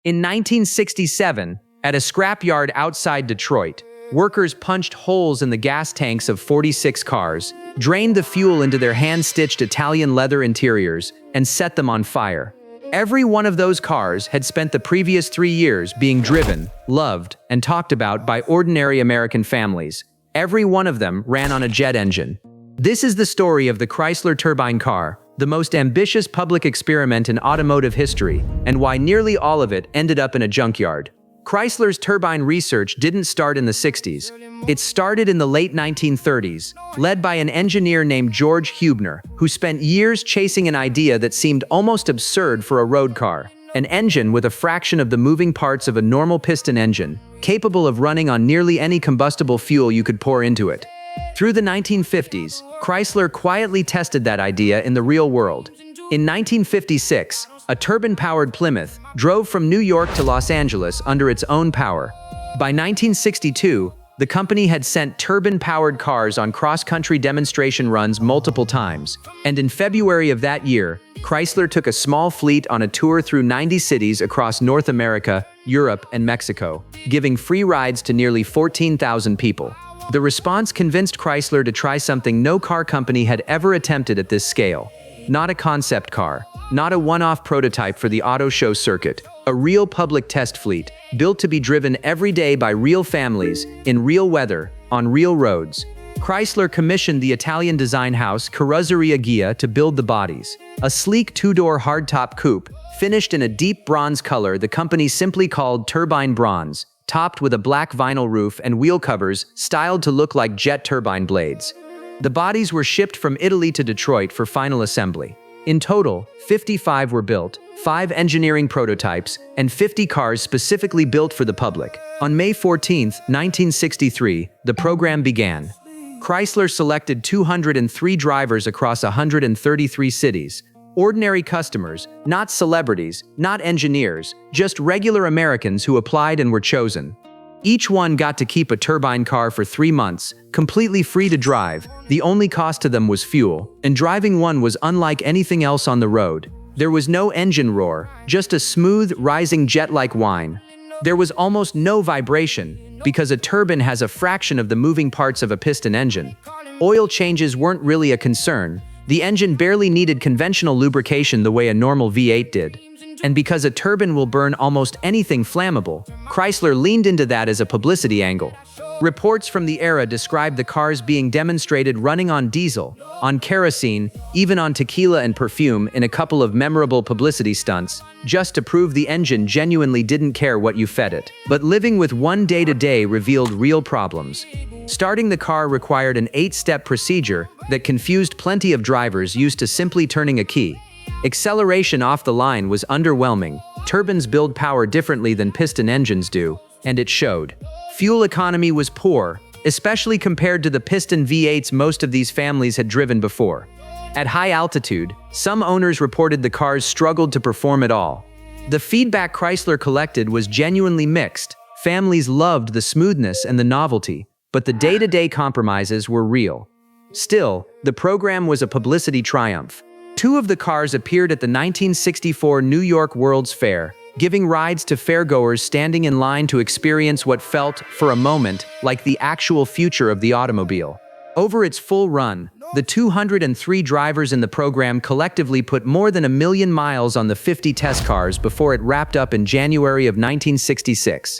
In 1967, at a scrapyard outside Detroit, workers punched holes in the gas tanks of 46 cars, drained the fuel into their hand-stitched Italian leather interiors, and set them on fire. Every one of those cars had spent the previous 3 years being driven, loved, and talked about by ordinary American families. Every one of them ran on a jet engine. This is the story of the Chrysler Turbine Car, the most ambitious public experiment in automotive history, and why nearly all of it ended up in a junkyard. Chrysler's turbine research didn't start in the 60s. It started in the late 1930s, led by an engineer named George Hubner, who spent years chasing an idea that seemed almost absurd for a road car: an engine with a fraction of the moving parts of a normal piston engine, capable of running on nearly any combustible fuel you could pour into it. Through the 1950s, Chrysler quietly tested that idea in the real world. In 1956, a turbine-powered Plymouth drove from New York to Los Angeles under its own power. By 1962, the company had sent turbine-powered cars on cross-country demonstration runs multiple times, and in February of that year, Chrysler took a small fleet on a tour through 90 cities across North America, Europe, and Mexico, giving free rides to nearly 14,000 people. The response convinced Chrysler to try something no car company had ever attempted at this scale. Not a concept car, not a one-off prototype for the auto show circuit, a real public test fleet, built to be driven every day by real families, in real weather, on real roads. Chrysler commissioned the Italian design house Carrozzeria Ghia to build the bodies. A sleek two-door hardtop coupe, finished in a deep bronze color the company simply called Turbine Bronze, topped with a black vinyl roof and wheel covers styled to look like jet turbine blades. The bodies were shipped from Italy to Detroit for final assembly. In total, 55 were built, 5 engineering prototypes, and 50 cars specifically built for the public. On May 14, 1963, the program began. Chrysler selected 203 drivers across 133 cities. Ordinary customers, not celebrities, not engineers, just regular Americans who applied and were chosen. Each one got to keep a turbine car for 3 months, completely free to drive. The only cost to them was fuel, and driving one was unlike anything else on the road. There was no engine roar, just a smooth, rising jet-like whine. There was almost no vibration, because a turbine has a fraction of the moving parts of a piston engine. Oil changes weren't really a concern. The engine barely needed conventional lubrication the way a normal V8 did. And because a turbine will burn almost anything flammable, Chrysler leaned into that as a publicity angle. Reports from the era described the cars being demonstrated running on diesel, on kerosene, even on tequila and perfume in a couple of memorable publicity stunts, just to prove the engine genuinely didn't care what you fed it. But living with one day-to-day revealed real problems. Starting the car required an 8-step procedure that confused plenty of drivers used to simply turning a key. Acceleration off the line was underwhelming. Turbines build power differently than piston engines do, and it showed. Fuel economy was poor, especially compared to the piston V8s most of these families had driven before. At high altitude, some owners reported the cars struggled to perform at all. The feedback Chrysler collected was genuinely mixed. Families loved the smoothness and the novelty, but the day-to-day compromises were real. Still, the program was a publicity triumph. 2 of the cars appeared at the 1964 New York World's Fair, giving rides to fairgoers standing in line to experience what felt, for a moment, like the actual future of the automobile. Over its full run, the 203 drivers in the program collectively put more than 1 million miles on the 50 test cars before it wrapped up in January of 1966.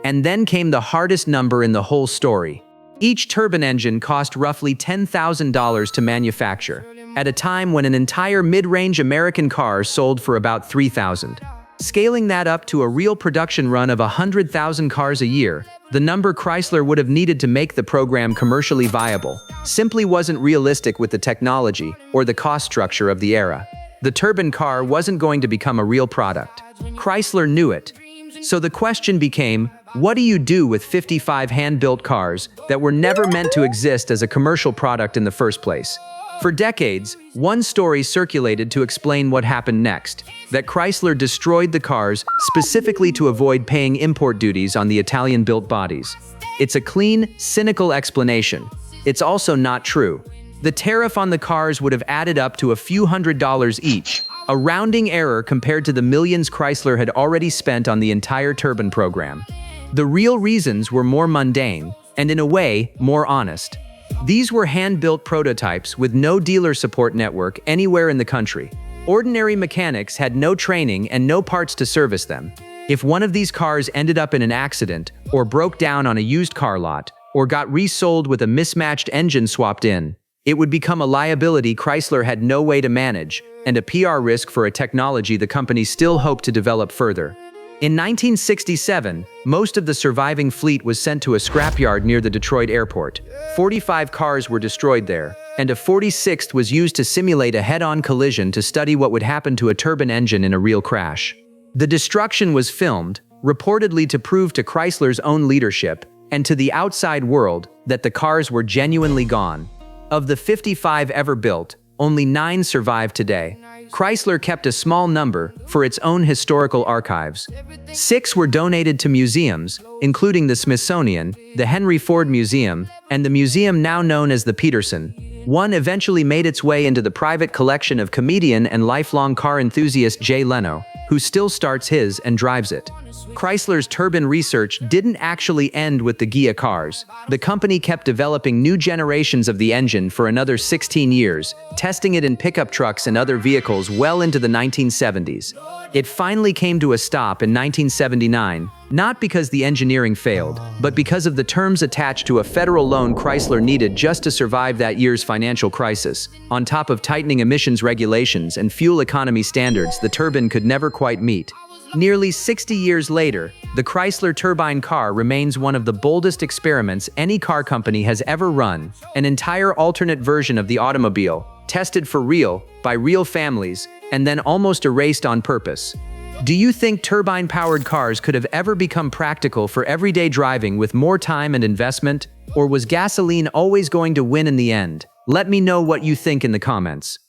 And then came the hardest number in the whole story. Each turbine engine cost roughly $10,000 to manufacture, at a time when an entire mid-range American car sold for about $3,000. Scaling that up to a real production run of 100,000 cars a year, the number Chrysler would have needed to make the program commercially viable simply wasn't realistic with the technology or the cost structure of the era. The turbine car wasn't going to become a real product. Chrysler knew it. So the question became, what do you do with 55 hand-built cars that were never meant to exist as a commercial product in the first place? For decades, one story circulated to explain what happened next: that Chrysler destroyed the cars specifically to avoid paying import duties on the Italian-built bodies. It's a clean, cynical explanation. It's also not true. The tariff on the cars would have added up to a few $100s each, a rounding error compared to the millions Chrysler had already spent on the entire turbine program. The real reasons were more mundane, and in a way, more honest. These were hand-built prototypes with no dealer support network anywhere in the country. Ordinary mechanics had no training and no parts to service them. If one of these cars ended up in an accident, or broke down on a used car lot, or got resold with a mismatched engine swapped in, it would become a liability Chrysler had no way to manage, and a PR risk for a technology the company still hoped to develop further. In 1967, most of the surviving fleet was sent to a scrapyard near the Detroit airport. 45 cars were destroyed there, and a 46th was used to simulate a head-on collision to study what would happen to a turbine engine in a real crash. The destruction was filmed, reportedly to prove to Chrysler's own leadership and to the outside world that the cars were genuinely gone. Of the 55 ever built, only 9 survive today. Chrysler kept a small number for its own historical archives. 6 were donated to museums, including the Smithsonian, the Henry Ford Museum, and the museum now known as the Peterson. 1 eventually made its way into the private collection of comedian and lifelong car enthusiast Jay Leno, who still starts his and drives it. Chrysler's turbine research didn't actually end with the Ghia cars. The company kept developing new generations of the engine for another 16 years, testing it in pickup trucks and other vehicles well into the 1970s. It finally came to a stop in 1979, not because the engineering failed, but because of the terms attached to a federal loan Chrysler needed just to survive that year's financial crisis. On top of tightening emissions regulations and fuel economy standards the turbine could never quite meet. Nearly 60 years later, the Chrysler Turbine Car remains one of the boldest experiments any car company has ever run, an entire alternate version of the automobile, tested for real, by real families, and then almost erased on purpose. Do you think turbine-powered cars could have ever become practical for everyday driving with more time and investment? Or was gasoline always going to win in the end? Let me know what you think in the comments.